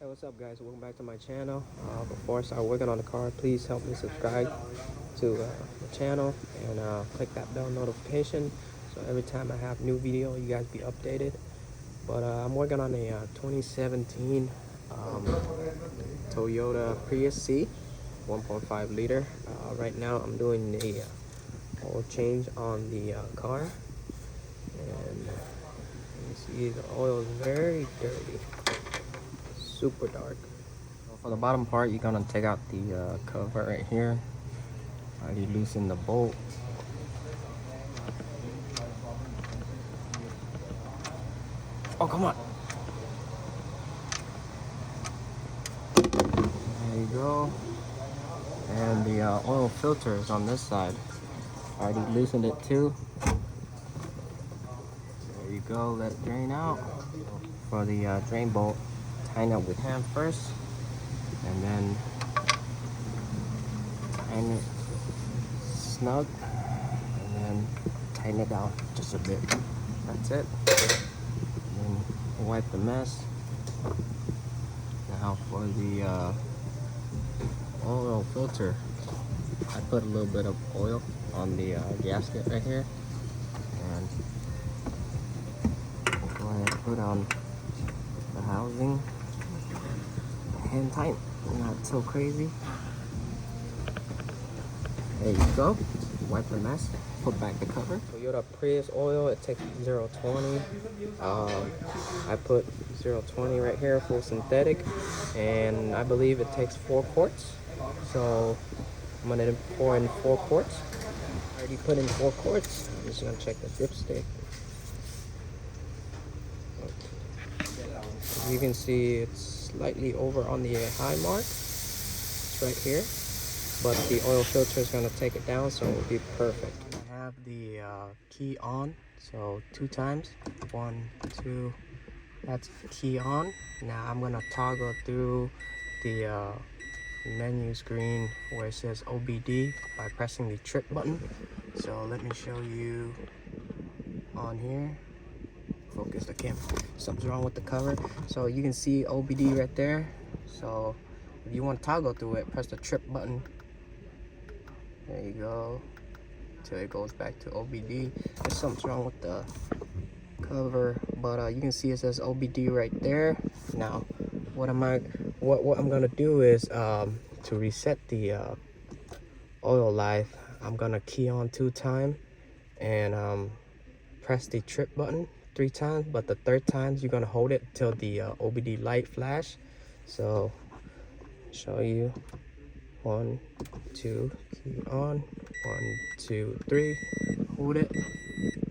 Hey, what's up guys, welcome back to my channel. Before I start working on the car, please help me subscribe to the channel and click that bell notification so every time I have new video you guys be updated. But I'm working on a 2017 Toyota Prius C 1.5 liter. Right now I'm doing the oil change on the car, and you see the oil is very dirty, super dark. For the bottom part, you're gonna take out the cover right here. Already loosen the bolt. Oh, come on. There you go. And the oil filter is on this side. Already loosened it too. There you go. Let it drain out. For the drain bolt, tighten up with hand first, and then tighten it snug, and then tighten it down just a bit. That's it. And then wipe the mess. Now for the oil filter, I put a little bit of oil on the gasket right here, and go ahead and put on the housing. Hand tight, not so crazy. There you go. Wipe the mess, put back the cover. Toyota Prius oil, it takes 0.20. I put 0.20 right here, full synthetic, and I believe it takes 4 quarts. So I'm gonna pour in 4 quarts. I already put in 4 quarts. I'm just gonna check the dipstick. As you can see, it's slightly over on the high mark. It's right here. But the oil filter is going to take it down, so it will be perfect. I have the key on, so 2 times. 1, 2, that's key on. Now I'm going to toggle through the menu screen where it says OBD by pressing the trip button. So let me show you on here. Focus the camera. Something's wrong with the cover. So you can see OBD right there. So if you want to toggle through it, press the trip button. There you go, till it goes back to OBD. There's something wrong with the cover, but you can see it says OBD right there. Now, what I'm gonna do is to reset the oil life. I'm gonna key on 2 times and press the trip button 3 times, but the 3rd time you're gonna hold it till the OBD light flash. So, show you. 1, 2, key on. 1, 2, 3. Hold it.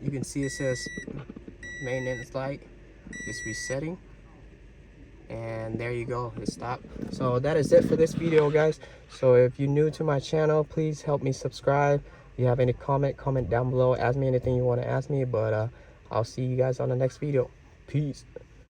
You can see it says maintenance light is resetting, and there you go, it stopped. So that is it for this video, guys. So if you're new to my channel, please help me subscribe. If you have any comment down below. Ask me anything you want to ask me, but I'll see you guys on the next video. Peace.